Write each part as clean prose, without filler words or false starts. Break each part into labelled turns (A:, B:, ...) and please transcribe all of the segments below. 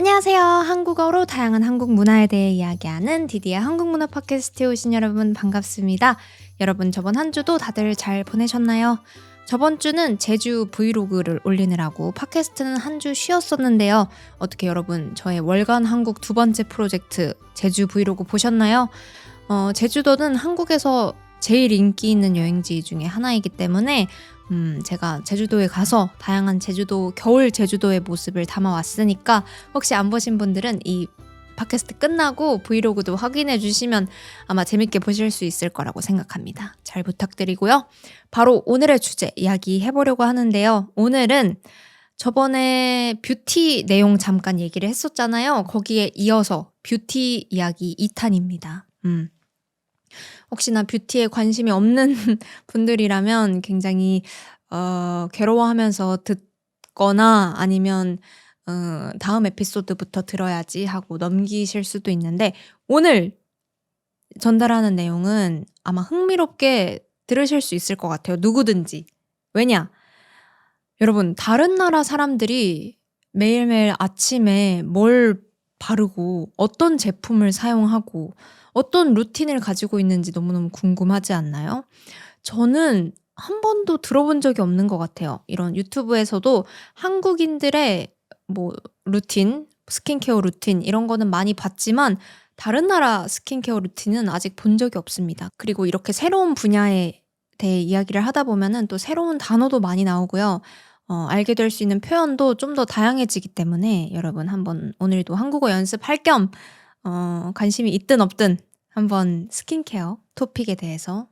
A: 안녕하세요. 한국어로 다양한 한국 문화에 대해 이야기하는 디디의 한국문화 팟캐스트에 오신 여러분 반갑습니다. 여러분 저번 한 주도 다들 잘 보내셨나요? 저번 주는 제주 브이로그를 올리느라고 팟캐스트는 한 주 쉬었었는데요. 어떻게 여러분 저의 월간 한국 두 번째 프로젝트 제주 브이로그 보셨나요? 제주도는 한국에서 제일 인기 있는 여행지 중에 하나이기 때문에 제가 제주도에 가서 다양한 제주도, 겨울 제주도의 모습을 담아왔으니까 혹시 안 보신 분들은 이 팟캐스트 끝나고 브이로그도 확인해 주시면 아마 재밌게 보실 수 있을 거라고 생각합니다. 잘 부탁드리고요. 바로 오늘의 주제 이야기해보려고 하는데요. 오늘은 저번에 뷰티 내용 잠깐 얘기를 했었잖아요. 거기에 이어서 뷰티 이야기 2탄입니다. 혹시나 뷰티에 관심이 없는 분들이라면 굉장히 괴로워하면서 듣거나 아니면 다음 에피소드부터 들어야지 하고 넘기실 수도 있는데 오늘 전달하는 내용은 아마 흥미롭게 들으실 수 있을 것 같아요. 누구든지. 왜냐? 여러분 다른 나라 사람들이 매일매일 아침에 뭘 바르고 어떤 제품을 사용하고 어떤 루틴을 가지고 있는지 너무너무 궁금하지 않나요? 저는 한 번도 들어본 적이 없는 것 같아요. 이런 유튜브에서도 한국인들의 뭐 루틴, 스킨케어 루틴 이런 거는 많이 봤지만 다른 나라 스킨케어 루틴은 아직 본 적이 없습니다. 그리고 이렇게 새로운 분야에 대해 이야기를 하다 보면은 또 새로운 단어도 많이 나오고요. 알게 될 수 있는 표현도 좀 더 다양해지기 때문에 여러분 한번 오늘도 한국어 연습할 겸 관심이 있든 없든 한번 스킨케어 토픽에 대해서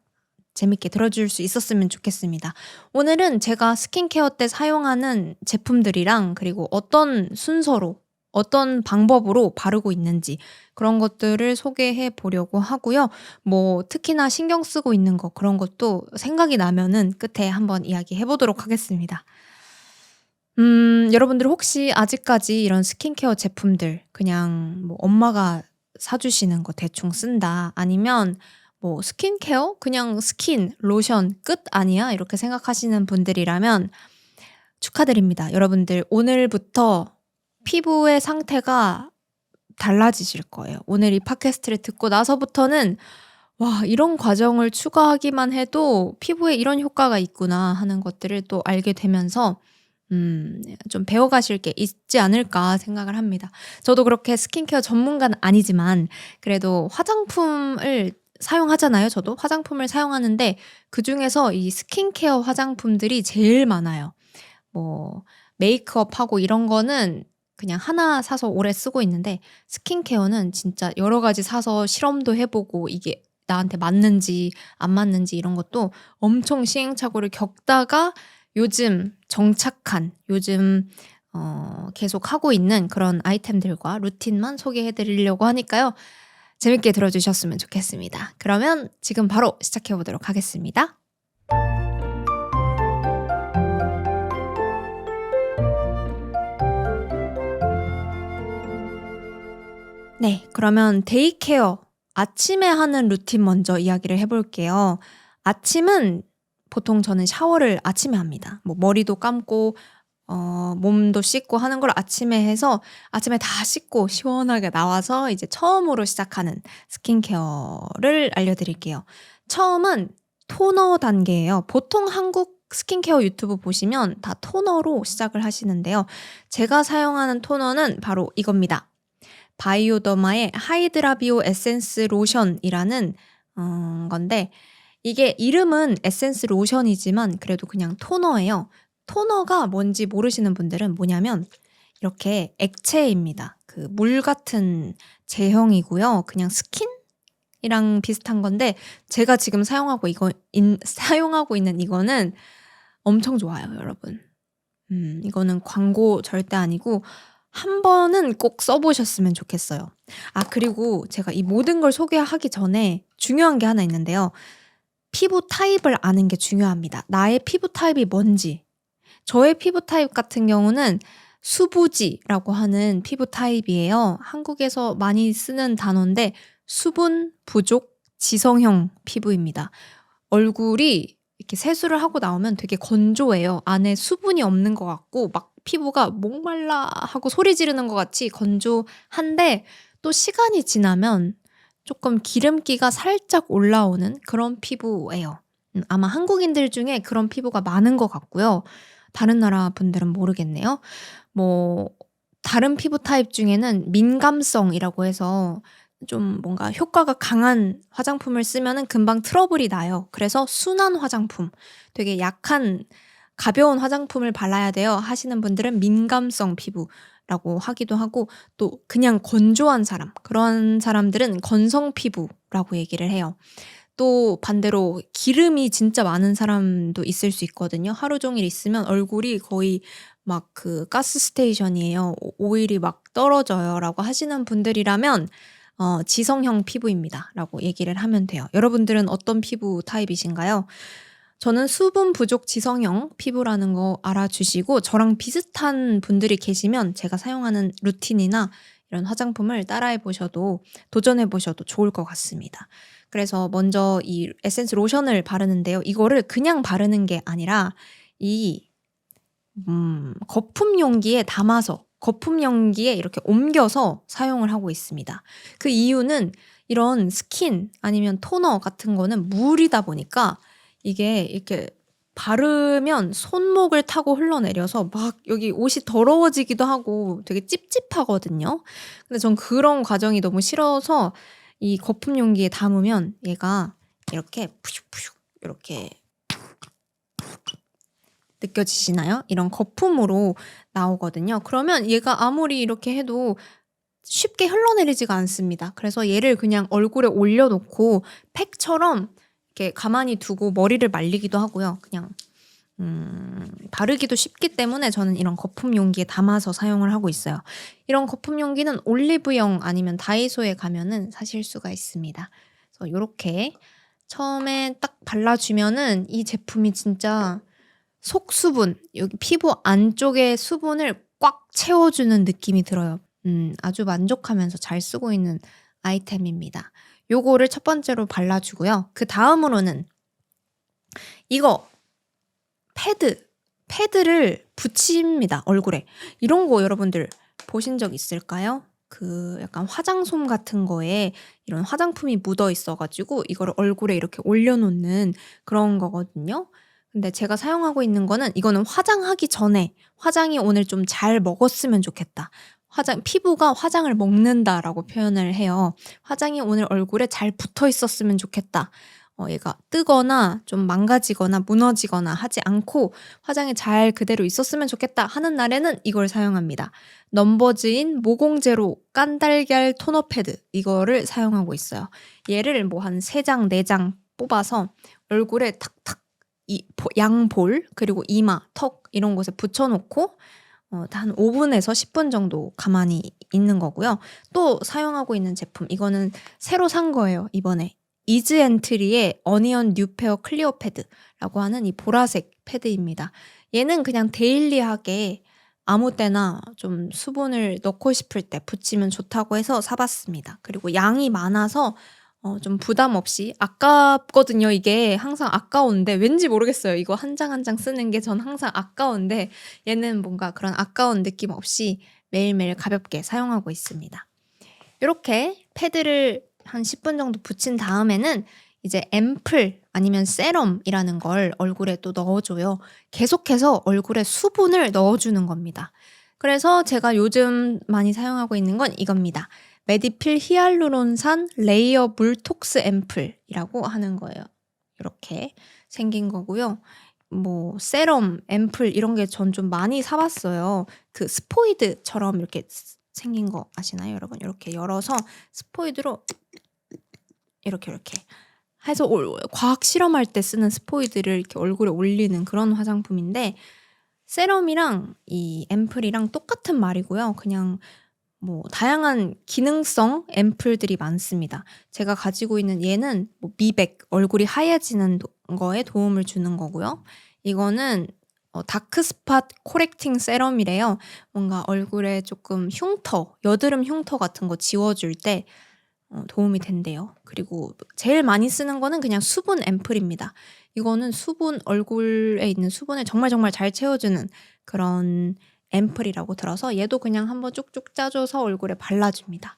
A: 재밌게 들어줄 수 있었으면 좋겠습니다. 오늘은 제가 스킨케어 때 사용하는 제품들이랑 그리고 어떤 순서로 어떤 방법으로 바르고 있는지 그런 것들을 소개해 보려고 하고요. 뭐 특히나 신경 쓰고 있는 거 그런 것도 생각이 나면은 끝에 한번 이야기해 보도록 하겠습니다. 여러분들 혹시 아직까지 이런 스킨케어 제품들 그냥 뭐 엄마가 사주시는 거 대충 쓴다 아니면 뭐 스킨케어? 그냥 스킨, 로션 끝 아니야? 이렇게 생각하시는 분들이라면 축하드립니다. 여러분들 오늘부터 피부의 상태가 달라지실 거예요. 오늘 이 팟캐스트를 듣고 나서부터는 와, 이런 과정을 추가하기만 해도 피부에 이런 효과가 있구나 하는 것들을 또 알게 되면서 좀 배워가실 게 있지 않을까 생각을 합니다. 저도 그렇게 스킨케어 전문가는 아니지만 그래도 화장품을 사용하잖아요. 저도 화장품을 사용하는데 그중에서 이 스킨케어 화장품들이 제일 많아요. 뭐 메이크업하고 이런 거는 그냥 하나 사서 오래 쓰고 있는데 스킨케어는 진짜 여러 가지 사서 실험도 해보고 이게 나한테 맞는지 안 맞는지 이런 것도 엄청 시행착오를 겪다가 요즘 정착한 계속 하고 있는 그런 아이템들과 루틴만 소개해 드리려고 하니까요. 재밌게 들어주셨으면 좋겠습니다. 그러면 지금 바로 시작해 보도록 하겠습니다. 네, 그러면 데이케어 아침에 하는 루틴 먼저 이야기를 해볼게요. 아침은 보통 저는 샤워를 아침에 합니다. 뭐 머리도 감고 몸도 씻고 하는 걸 아침에 해서 아침에 다 씻고 시원하게 나와서 이제 처음으로 시작하는 스킨케어를 알려드릴게요. 처음은 토너 단계예요. 보통 한국 스킨케어 유튜브 보시면 다 토너로 시작을 하시는데요. 제가 사용하는 토너는 바로 이겁니다. 바이오더마의 하이드라비오 에센스 로션이라는 건데 이게 이름은 에센스 로션이지만 그래도 그냥 토너예요. 토너가 뭔지 모르시는 분들은 뭐냐면 이렇게 액체입니다. 그 물 같은 제형이고요. 그냥 스킨이랑 비슷한 건데 제가 지금 사용하고 있는 이거는 엄청 좋아요, 여러분. 이거는 광고 절대 아니고 한 번은 꼭 써보셨으면 좋겠어요. 아, 그리고 제가 이 모든 걸 소개하기 전에 중요한 게 하나 있는데요. 피부 타입을 아는 게 중요합니다. 나의 피부 타입이 뭔지. 저의 피부 타입 같은 경우는 수부지라고 하는 피부 타입이에요. 한국에서 많이 쓰는 단어인데 수분 부족 지성형 피부입니다. 얼굴이 이렇게 세수를 하고 나오면 되게 건조해요. 안에 수분이 없는 것 같고 막 피부가 목말라 하고 소리 지르는 것 같이 건조한데 또 시간이 지나면 조금 기름기가 살짝 올라오는 그런 피부예요. 아마 한국인들 중에 그런 피부가 많은 것 같고요. 다른 나라 분들은 모르겠네요. 뭐 다른 피부 타입 중에는 민감성이라고 해서 좀 뭔가 효과가 강한 화장품을 쓰면은 금방 트러블이 나요. 그래서 순한 화장품, 되게 약한 가벼운 화장품을 발라야 돼요 하시는 분들은 민감성 피부라고 하기도 하고, 또 그냥 건조한 사람, 그런 사람들은 건성 피부라고 얘기를 해요. 또 반대로 기름이 진짜 많은 사람도 있을 수 있거든요. 하루 종일 있으면 얼굴이 거의 막 그 가스 스테이션이에요. 오일이 막 떨어져요라고 하시는 분들이라면 지성형 피부입니다라고 얘기를 하면 돼요. 여러분들은 어떤 피부 타입이신가요? 저는 수분 부족 지성형 피부라는 거 알아주시고, 저랑 비슷한 분들이 계시면 제가 사용하는 루틴이나 이런 화장품을 따라해 보셔도, 도전해 보셔도 좋을 것 같습니다. 그래서 먼저 이 에센스 로션을 바르는데요. 이거를 그냥 바르는 게 아니라 이 거품 용기에 담아서, 거품 용기에 이렇게 옮겨서 사용을 하고 있습니다. 그 이유는 이런 스킨 아니면 토너 같은 거는 물이다 보니까 이게 이렇게 바르면 손목을 타고 흘러내려서 막 여기 옷이 더러워지기도 하고 되게 찝찝하거든요. 근데 전 그런 과정이 너무 싫어서 이 거품 용기에 담으면 얘가 이렇게 푸슉푸슉 이렇게 느껴지시나요? 이런 거품으로 나오거든요. 그러면 얘가 아무리 이렇게 해도 쉽게 흘러내리지가 않습니다. 그래서 얘를 그냥 얼굴에 올려놓고 팩처럼 이렇게 가만히 두고 머리를 말리기도 하고요. 그냥 바르기도 쉽기 때문에 저는 이런 거품 용기에 담아서 사용을 하고 있어요. 이런 거품 용기는 올리브영 아니면 다이소에 가면은 사실 수가 있습니다. 그래서 요렇게 처음에 딱 발라주면은 이 제품이 진짜 속수분, 여기 피부 안쪽의 수분을 꽉 채워주는 느낌이 들어요. 아주 만족하면서 잘 쓰고 있는 아이템입니다. 요거를 첫 번째로 발라주고요. 그 다음으로는 이거 패드를 붙입니다, 얼굴에. 이런 거 여러분들 보신 적 있을까요? 그 약간 화장솜 같은 거에 이런 화장품이 묻어 있어가지고 이거를 얼굴에 이렇게 올려놓는 그런 거거든요. 근데 제가 사용하고 있는 거는, 이거는 화장하기 전에, 화장이 오늘 좀 잘 먹었으면 좋겠다, 피부가 화장을 먹는다라고 표현을 해요. 화장이 오늘 얼굴에 잘 붙어 있었으면 좋겠다. 얘가 뜨거나 좀 망가지거나 무너지거나 하지 않고 화장이 잘 그대로 있었으면 좋겠다 하는 날에는 이걸 사용합니다. 넘버즈인 모공제로 깐달걀 토너 패드, 이거를 사용하고 있어요. 얘를 뭐 한 3장, 4장 뽑아서 얼굴에 탁탁 양볼, 그리고 이마, 턱 이런 곳에 붙여놓고 한 5분에서 10분 정도 가만히 있는 거고요. 또 사용하고 있는 제품, 이거는 새로 산 거예요, 이번에. 이즈엔트리의 어니언 뉴페어 클리어 패드라고 하는 이 보라색 패드입니다. 얘는 그냥 데일리하게 아무 때나 좀 수분을 넣고 싶을 때 붙이면 좋다고 해서 사봤습니다. 그리고 양이 많아서 좀 부담 없이, 아깝거든요. 이게 항상 아까운데, 왠지 모르겠어요. 이거 한 장 한 장 쓰는 게 전 항상 아까운데, 얘는 뭔가 그런 아까운 느낌 없이 매일매일 가볍게 사용하고 있습니다. 이렇게 패드를 한 10분 정도 붙인 다음에는 이제 앰플 아니면 세럼이라는 걸 얼굴에 또 넣어줘요. 계속해서 얼굴에 수분을 넣어주는 겁니다. 그래서 제가 요즘 많이 사용하고 있는 건 이겁니다. 메디필 히알루론산 레이어 물톡스 앰플이라고 하는 거예요. 이렇게 생긴 거고요. 뭐 세럼, 앰플 이런 게 전 좀 많이 사봤어요. 그 스포이드처럼 이렇게 생긴 거 아시나요, 여러분? 이렇게 열어서 스포이드로 이렇게 해서 과학 실험할 때 쓰는 스포이드를 이렇게 얼굴에 올리는 그런 화장품인데, 세럼이랑 이 앰플이랑 똑같은 말이고요. 그냥 뭐 다양한 기능성 앰플들이 많습니다. 제가 가지고 있는 얘는 뭐 미백, 얼굴이 하얘지는 거에 도움을 주는 거고요. 이거는 다크 스팟 코렉팅 세럼이래요. 뭔가 얼굴에 조금 흉터, 여드름 흉터 같은 거 지워줄 때 도움이 된대요. 그리고 제일 많이 쓰는 거는 그냥 수분 앰플입니다. 이거는 얼굴에 있는 수분을 정말 정말 잘 채워주는 그런 앰플이라고 들어서 얘도 그냥 한번 쭉쭉 짜줘서 얼굴에 발라줍니다.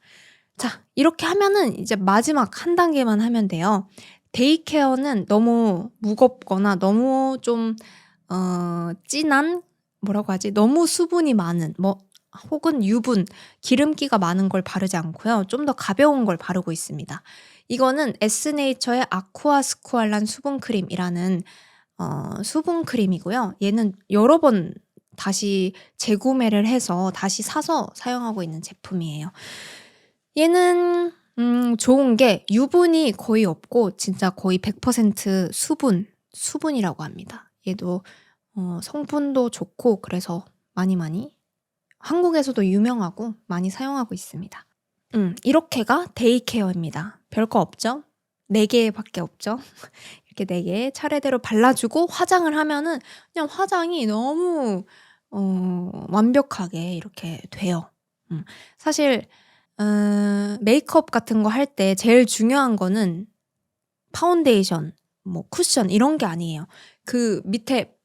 A: 자, 이렇게 하면은 이제 마지막 한 단계만 하면 돼요. 데이 케어는 너무 무겁거나 너무 좀 진한 뭐라고 하지? 너무 수분이 많은 혹은 유분, 기름기가 많은 걸 바르지 않고요. 좀 더 가벼운 걸 바르고 있습니다. 이거는 에스네이처의 아쿠아 스쿠알란 수분 크림이라는 수분 크림이고요. 얘는 여러 번 다시 재구매를 해서 다시 사서 사용하고 있는 제품이에요. 얘는 좋은 게 유분이 거의 없고 진짜 거의 100% 수분이라고 합니다. 얘도 성분도 좋고 그래서 많이 한국에서도 유명하고 많이 사용하고 있습니다. 이렇게가 데이 케어입니다. 별거 없죠? 4개밖에 없죠? 이렇게 4개 차례대로 발라주고 화장을 하면은 그냥 화장이 너무 완벽하게 이렇게 돼요. 사실 메이크업 같은 거 할 때 제일 중요한 거는 파운데이션, 뭐 쿠션 이런 게 아니에요. 그 밑에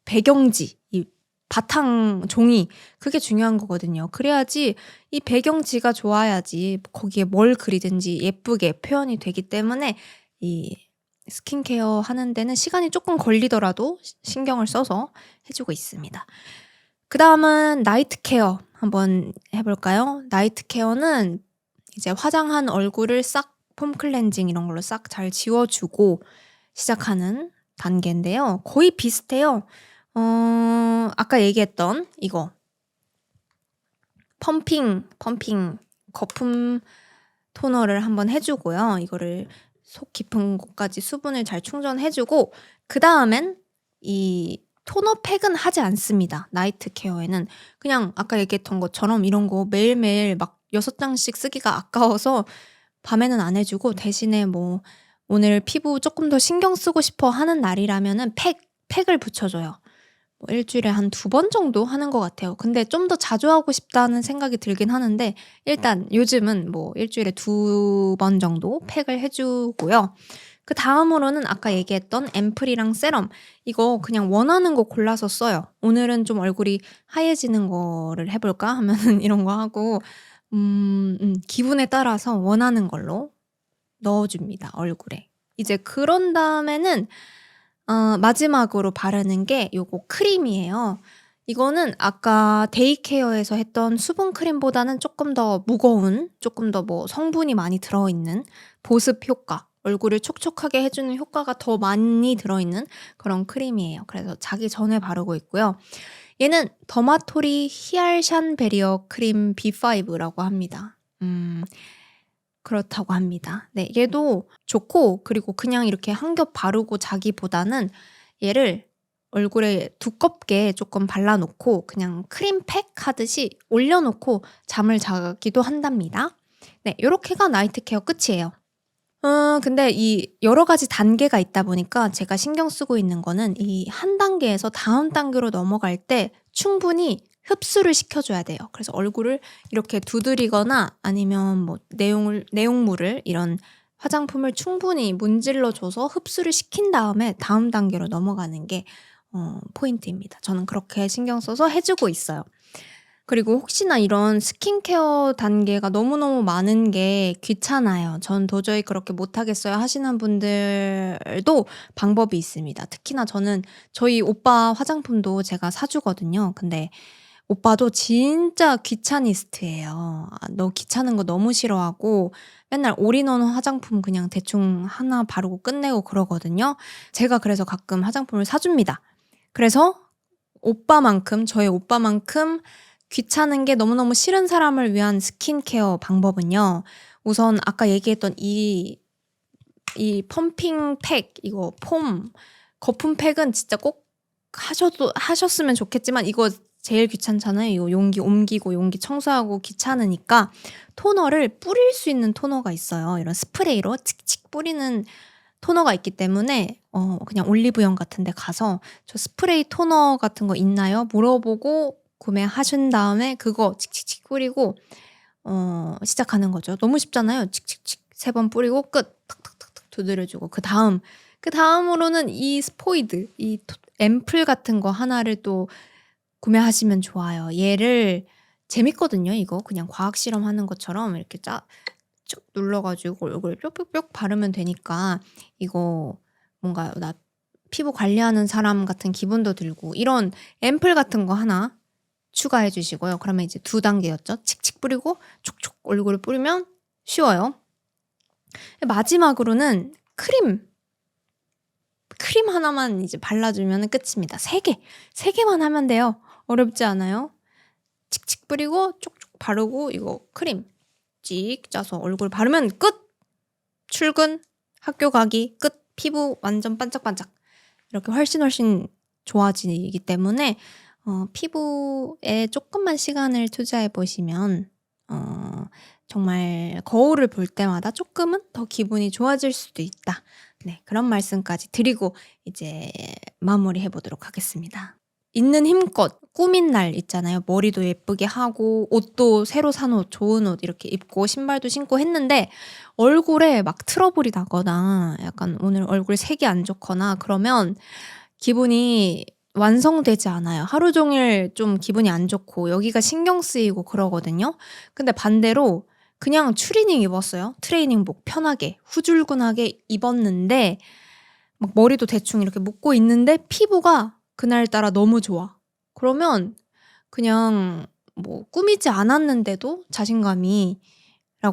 A: 배경지, 이 바탕 종이 그게 중요한 거거든요. 그래야지 이 배경지가 좋아야지 거기에 뭘 그리든지 예쁘게 표현이 되기 때문에 이 스킨케어 하는 데는 시간이 조금 걸리더라도 신경을 써서 해주고 있습니다. 그 다음은 나이트 케어 한번 해볼까요? 나이트 케어는 이제 화장한 얼굴을 싹 폼 클렌징 이런 걸로 싹 잘 지워주고 시작하는 단계인데요. 거의 비슷해요. 아까 얘기했던 이거 펌핑 거품 토너를 한번 해주고요. 이거를 속 깊은 곳까지 수분을 잘 충전해주고 그 다음엔 이 토너팩은 하지 않습니다. 나이트 케어에는 그냥 아까 얘기했던 것처럼 이런 거 매일매일 막 6장씩 쓰기가 아까워서 밤에는 안 해주고 대신에 뭐 오늘 피부 조금 더 신경 쓰고 싶어 하는 날이라면은 팩을 붙여줘요. 뭐 일주일에 한 2번 정도 하는 것 같아요. 근데 좀 더 자주 하고 싶다는 생각이 들긴 하는데 일단 요즘은 뭐 일주일에 2번 정도 팩을 해주고요. 그 다음으로는 아까 얘기했던 앰플이랑 세럼 이거 그냥 원하는 거 골라서 써요. 오늘은 좀 얼굴이 하얘지는 거를 해볼까 하면은 이런 거 하고 기분에 따라서 원하는 걸로 넣어줍니다, 얼굴에. 이제 그런 다음에는 마지막으로 바르는 게 요거 크림이에요. 이거는 아까 데이케어에서 했던 수분 크림보다는 조금 더 무거운, 조금 더 뭐 성분이 많이 들어있는 보습 효과, 얼굴을 촉촉하게 해주는 효과가 더 많이 들어있는 그런 크림이에요. 그래서 자기 전에 바르고 있고요. 얘는 더마토리 히알샨 베리어 크림 B5라고 합니다. 그렇다고 합니다. 네, 얘도 좋고 그리고 그냥 이렇게 한 겹 바르고 자기보다는 얘를 얼굴에 두껍게 조금 발라놓고 그냥 크림팩 하듯이 올려놓고 잠을 자기도 한답니다. 네, 요렇게가 나이트 케어 끝이에요. 근데 이 여러 가지 단계가 있다 보니까 제가 신경 쓰고 있는 거는 이 한 단계에서 다음 단계로 넘어갈 때 충분히 흡수를 시켜줘야 돼요. 그래서 얼굴을 이렇게 두드리거나 아니면 뭐 내용물을 이런 화장품을 충분히 문질러줘서 흡수를 시킨 다음에 다음 단계로 넘어가는 게 포인트입니다. 저는 그렇게 신경 써서 해주고 있어요. 그리고 혹시나 이런 스킨케어 단계가 너무너무 많은 게 귀찮아요. 전 도저히 그렇게 못하겠어요 하시는 분들도 방법이 있습니다. 특히나 저는 저희 오빠 화장품도 제가 사주거든요. 근데 오빠도 진짜 귀차니스트예요. 너 귀찮은 거 너무 싫어하고 맨날 올인원 화장품 그냥 대충 하나 바르고 끝내고 그러거든요. 제가 그래서 가끔 화장품을 사줍니다. 그래서 저희 오빠만큼 귀찮은 게 너무너무 싫은 사람을 위한 스킨케어 방법은요. 우선 아까 얘기했던 이 펌핑 팩, 이거 거품 팩은 진짜 꼭 하셨으면 좋겠지만 이거 제일 귀찮잖아요. 이거 용기 옮기고 용기 청소하고 귀찮으니까 토너를 뿌릴 수 있는 토너가 있어요. 이런 스프레이로 칙칙 뿌리는 토너가 있기 때문에 그냥 올리브영 같은 데 가서 저 스프레이 토너 같은 거 있나요? 물어보고 구매하신 다음에 그거 칙칙칙 뿌리고 시작하는 거죠. 너무 쉽잖아요. 칙칙칙 3번 뿌리고 끝 탁탁탁탁 두드려주고 그 다음으로는 이 스포이드 이 앰플 같은 거 하나를 또 구매하시면 좋아요. 얘를 재밌거든요. 이거 그냥 과학 실험하는 것처럼 이렇게 쭉 눌러가지고 얼굴에 뿅뿅뿅 바르면 되니까 이거 뭔가 나 피부 관리하는 사람 같은 기분도 들고 이런 앰플 같은 거 하나 추가해 주시고요. 그러면 이제 2단계였죠. 칙칙 뿌리고 촉촉 얼굴에 뿌리면 쉬워요. 마지막으로는 크림 하나만 이제 발라주면 끝입니다. 3개만 하면 돼요. 어렵지 않아요? 칙칙 뿌리고 쪽쪽 바르고 이거 크림 찍 짜서 얼굴 바르면 끝! 출근, 학교 가기 끝! 피부 완전 반짝반짝. 이렇게 훨씬 좋아지기 때문에 피부에 조금만 시간을 투자해 보시면 정말 거울을 볼 때마다 조금은 더 기분이 좋아질 수도 있다. 네, 그런 말씀까지 드리고 이제 마무리해 보도록 하겠습니다. 있는 힘껏 꾸민 날 있잖아요. 머리도 예쁘게 하고 옷도 새로 산 옷, 좋은 옷 이렇게 입고 신발도 신고 했는데 얼굴에 막 트러블이 나거나 약간 오늘 얼굴 색이 안 좋거나 그러면 기분이 완성되지 않아요. 하루 종일 좀 기분이 안 좋고 여기가 신경 쓰이고 그러거든요. 근데 반대로 그냥 추리닝 입었어요. 트레이닝복 편하게 후줄근하게 입었는데 막 머리도 대충 이렇게 묶고 있는데 피부가 그날따라 너무 좋아. 그러면 그냥 뭐 꾸미지 않았는데도 자신감이라고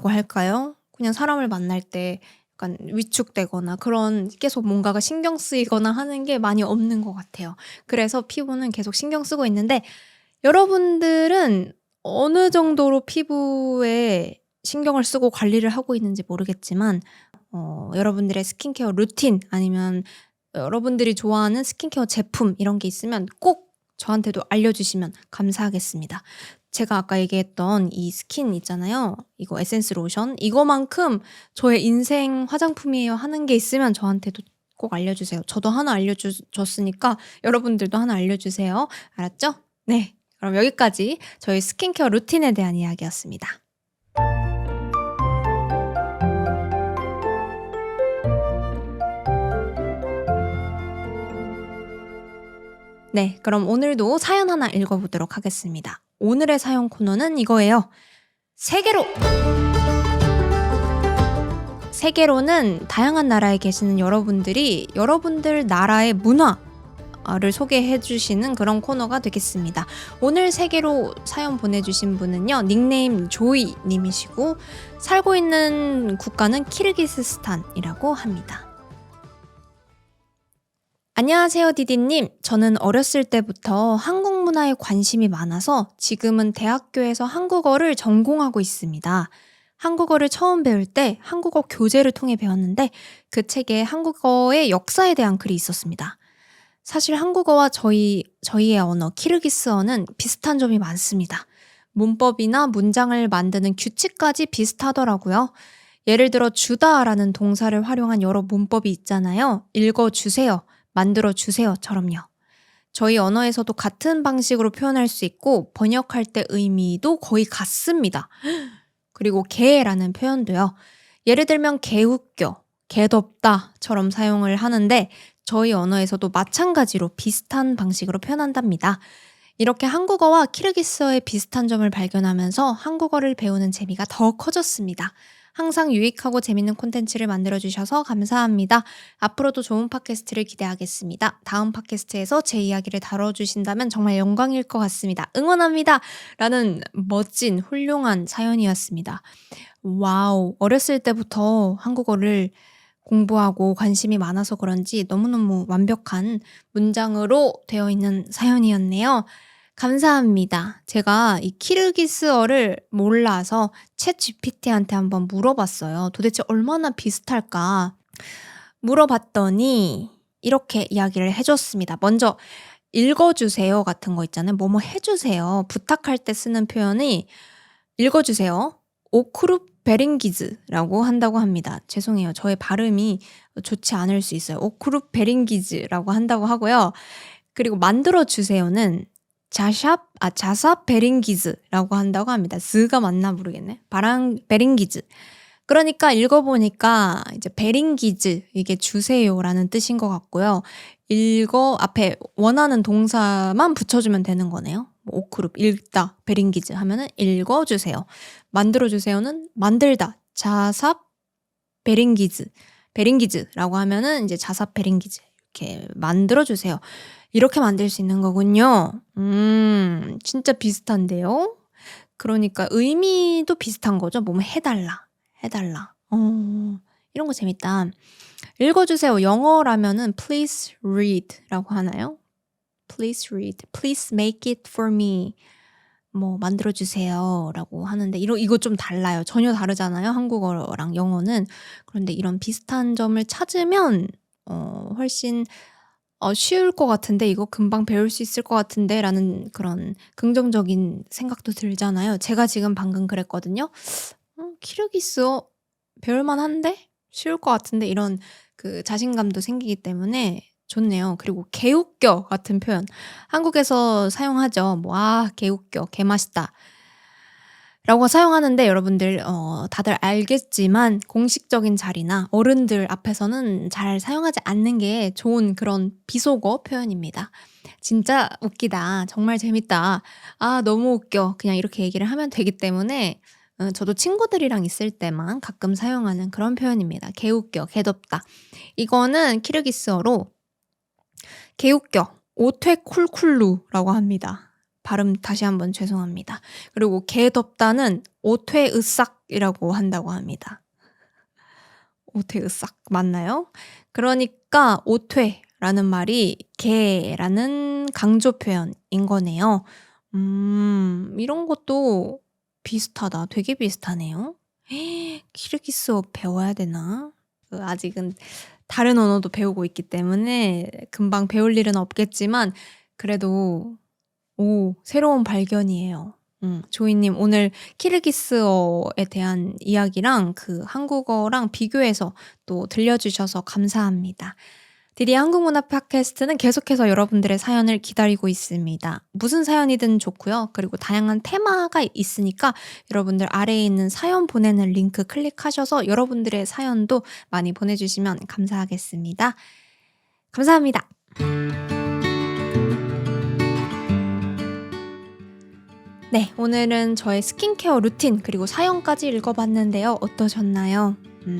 A: 할까요? 그냥 사람을 만날 때 약간 위축되거나 그런 계속 뭔가가 신경 쓰이거나 하는 게 많이 없는 것 같아요. 그래서 피부는 계속 신경 쓰고 있는데 여러분들은 어느 정도로 피부에 신경을 쓰고 관리를 하고 있는지 모르겠지만 여러분들의 스킨케어 루틴 아니면 여러분들이 좋아하는 스킨케어 제품 이런 게 있으면 꼭 저한테도 알려주시면 감사하겠습니다. 제가 아까 얘기했던 이 스킨 있잖아요. 이거 에센스 로션 이거만큼 저의 인생 화장품이에요 하는 게 있으면 저한테도 꼭 알려주세요. 저도 하나 알려줬으니까 여러분들도 하나 알려주세요. 알았죠? 네, 그럼 여기까지 저희 스킨케어 루틴에 대한 이야기였습니다. 네, 그럼 오늘도 사연 하나 읽어보도록 하겠습니다. 오늘의 사연 코너는 이거예요. 세계로! 세계로는 다양한 나라에 계시는 여러분들이 여러분들 나라의 문화를 소개해 주시는 그런 코너가 되겠습니다. 오늘 세계로 사연 보내주신 분은요. 닉네임 조이 님이시고 살고 있는 국가는 키르기스스탄이라고 합니다. 안녕하세요, 디디님. 저는 어렸을 때부터 한국 문화에 관심이 많아서 지금은 대학교에서 한국어를 전공하고 있습니다. 한국어를 처음 배울 때 한국어 교재를 통해 배웠는데 그 책에 한국어의 역사에 대한 글이 있었습니다. 사실 한국어와 저희의 언어 키르기스어는 비슷한 점이 많습니다. 문법이나 문장을 만드는 규칙까지 비슷하더라고요. 예를 들어 주다라는 동사를 활용한 여러 문법이 있잖아요. 읽어주세요. 만들어주세요처럼요. 저희 언어에서도 같은 방식으로 표현할 수 있고 번역할 때 의미도 거의 같습니다. 그리고 개라는 표현도요. 예를 들면 개웃겨, 개덥다처럼 사용을 하는데 저희 언어에서도 마찬가지로 비슷한 방식으로 표현한답니다. 이렇게 한국어와 키르기스어의 비슷한 점을 발견하면서 한국어를 배우는 재미가 더 커졌습니다. 항상 유익하고 재밌는 콘텐츠를 만들어주셔서 감사합니다. 앞으로도 좋은 팟캐스트를 기대하겠습니다. 다음 팟캐스트에서 제 이야기를 다뤄주신다면 정말 영광일 것 같습니다. 응원합니다! 라는 멋진 훌륭한 사연이었습니다. 와우, 어렸을 때부터 한국어를 공부하고 관심이 많아서 그런지 너무너무 완벽한 문장으로 되어 있는 사연이었네요. 감사합니다. 제가 이 키르기스어를 몰라서 챗 GPT한테 한번 물어봤어요. 도대체 얼마나 비슷할까? 물어봤더니 이렇게 이야기를 해줬습니다. 먼저 읽어주세요 같은 거 있잖아요. 뭐뭐 해주세요. 부탁할 때 쓰는 표현이 읽어주세요. 오크룹 베링기즈라고 한다고 합니다. 죄송해요. 저의 발음이 좋지 않을 수 있어요. 오크룹 베링기즈라고 한다고 하고요. 그리고 만들어주세요는 자삽 베링기즈라고 한다고 합니다. 스가 맞나 모르겠네. 베링기즈. 그러니까 읽어보니까 이제 베링기즈 이게 주세요라는 뜻인 것 같고요. 읽어 앞에 원하는 동사만 붙여주면 되는 거네요. 뭐 오크룹 읽다, 베링기즈 하면은 읽어주세요. 만들어주세요는 만들다, 자삽 베링기즈, 베링기즈라고 하면은 이제 자삽 베링기즈 이렇게 만들어주세요. 이렇게 만들 수 있는 거군요. 진짜 비슷한데요. 그러니까 의미도 비슷한 거죠. 뭐뭐 해달라, 해달라. 이런 거 재밌다. 읽어주세요. 영어라면은 please read라고 하나요? Please read. Please make it for me. 뭐 만들어주세요라고 하는데 이거 좀 달라요. 전혀 다르잖아요. 한국어랑 영어는. 그런데 이런 비슷한 점을 찾으면 훨씬 쉬울 것 같은데 이거 금방 배울 수 있을 것 같은데 라는 그런 긍정적인 생각도 들잖아요. 제가 지금 방금 그랬거든요. 키르기스어 배울 만한데? 쉬울 것 같은데 이런 그 자신감도 생기기 때문에 좋네요. 그리고 개웃겨 같은 표현 한국에서 사용하죠. 뭐 개웃겨, 개맛있다 라고 사용하는데 여러분들 다들 알겠지만 공식적인 자리나 어른들 앞에서는 잘 사용하지 않는 게 좋은 그런 비속어 표현입니다. 진짜 웃기다. 정말 재밌다. 너무 웃겨. 그냥 이렇게 얘기를 하면 되기 때문에 저도 친구들이랑 있을 때만 가끔 사용하는 그런 표현입니다. 개웃겨, 개덥다. 이거는 키르기스어로 개웃겨, 오퇴쿨쿨루라고 합니다. 발음 다시 한번 죄송합니다. 그리고 개덥다는 오퇴으싹이라고 한다고 합니다. 오퇴으싹 맞나요? 그러니까 오퇴라는 말이 개라는 강조 표현인 거네요. 이런 것도 비슷하다. 되게 비슷하네요. 키르기스어 배워야 되나? 아직은 다른 언어도 배우고 있기 때문에 금방 배울 일은 없겠지만 그래도 새로운 발견이에요. 조이님 오늘 키르기스어에 대한 이야기랑 그 한국어랑 비교해서 또 들려주셔서 감사합니다. 디디의 한국문화 팟캐스트는 계속해서 여러분들의 사연을 기다리고 있습니다. 무슨 사연이든 좋고요. 그리고 다양한 테마가 있으니까 여러분들 아래에 있는 사연 보내는 링크 클릭하셔서 여러분들의 사연도 많이 보내주시면 감사하겠습니다. 감사합니다. 네, 오늘은 저의 스킨케어 루틴 그리고 사연까지 읽어봤는데요. 어떠셨나요?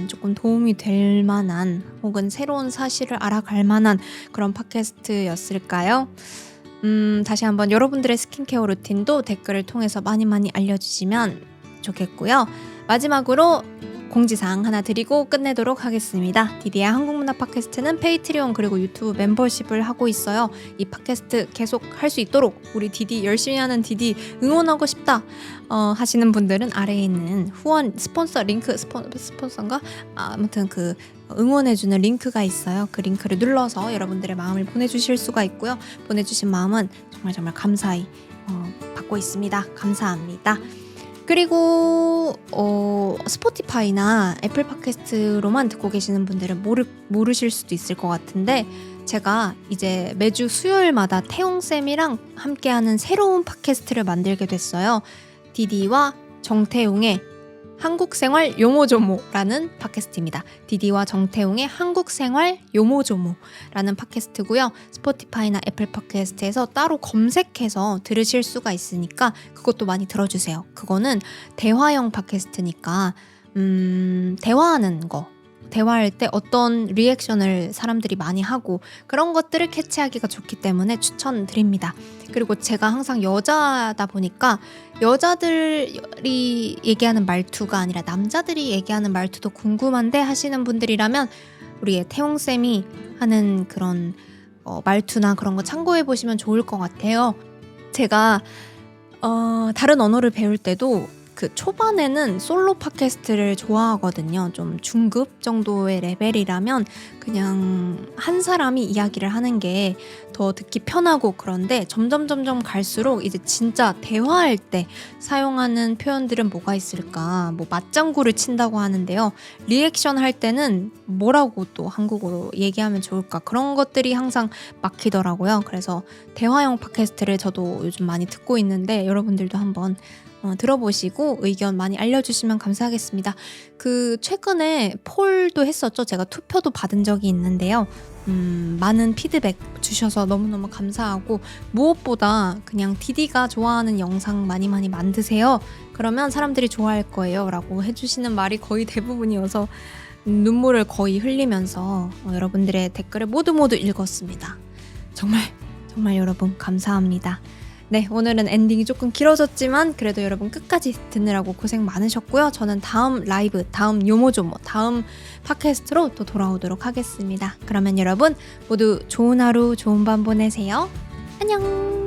A: 조금 도움이 될 만한 혹은 새로운 사실을 알아갈 만한 그런 팟캐스트였을까요? 다시 한번 여러분들의 스킨케어 루틴도 댓글을 통해서 많이 알려주시면 좋겠고요. 마지막으로 공지사항 하나 드리고 끝내도록 하겠습니다. 디디의 한국문화 팟캐스트는 페이트리온 그리고 유튜브 멤버십을 하고 있어요. 이 팟캐스트 계속 할 수 있도록 우리 디디 열심히 하는 디디 응원하고 싶다 하시는 분들은 아래에 있는 후원 스폰서 링크 스폰서인가? 아무튼 그 응원해주는 링크가 있어요. 그 링크를 눌러서 여러분들의 마음을 보내주실 수가 있고요. 보내주신 마음은 정말 감사히 받고 있습니다. 감사합니다. 그리고 스포티파이나 애플 팟캐스트로만 듣고 계시는 분들은 모르실 수도 있을 것 같은데 제가 이제 매주 수요일마다 태용쌤이랑 함께하는 새로운 팟캐스트를 만들게 됐어요. 디디와 정태용의 한국생활 요모조모라는 팟캐스트입니다. 디디와 정태용의 한국생활 요모조모라는 팟캐스트고요. 스포티파이나 애플 팟캐스트에서 따로 검색해서 들으실 수가 있으니까 그것도 많이 들어주세요. 그거는 대화형 팟캐스트니까 대화하는 거 대화할 때 어떤 리액션을 사람들이 많이 하고 그런 것들을 캐치하기가 좋기 때문에 추천드립니다. 그리고 제가 항상 여자다 보니까 여자들이 얘기하는 말투가 아니라 남자들이 얘기하는 말투도 궁금한데 하시는 분들이라면 우리의 태용쌤이 하는 그런 말투나 그런 거 참고해 보시면 좋을 것 같아요. 제가 다른 언어를 배울 때도 그 초반에는 솔로 팟캐스트를 좋아하거든요. 좀 중급 정도의 레벨이라면 그냥 한 사람이 이야기를 하는 게 더 듣기 편하고 그런데 점점 갈수록 이제 진짜 대화할 때 사용하는 표현들은 뭐가 있을까? 뭐 맞장구를 친다고 하는데요. 리액션 할 때는 뭐라고 또 한국어로 얘기하면 좋을까? 그런 것들이 항상 막히더라고요. 그래서 대화형 팟캐스트를 저도 요즘 많이 듣고 있는데 여러분들도 한번 들어보시고 의견 많이 알려주시면 감사하겠습니다. 최근에 폴도 했었죠. 제가 투표도 받은 적이 있는데요. 많은 피드백 주셔서 너무너무 감사하고, 무엇보다 그냥 디디가 좋아하는 영상 많이 만드세요. 그러면 사람들이 좋아할 거예요 라고 해주시는 말이 거의 대부분이어서 눈물을 거의 흘리면서 여러분들의 댓글을 모두 읽었습니다. 정말 여러분 감사합니다. 네, 오늘은 엔딩이 조금 길어졌지만 그래도 여러분 끝까지 듣느라고 고생 많으셨고요. 저는 다음 라이브, 다음 요모조모, 다음 팟캐스트로 또 돌아오도록 하겠습니다. 그러면 여러분 모두 좋은 하루, 좋은 밤 보내세요. 안녕!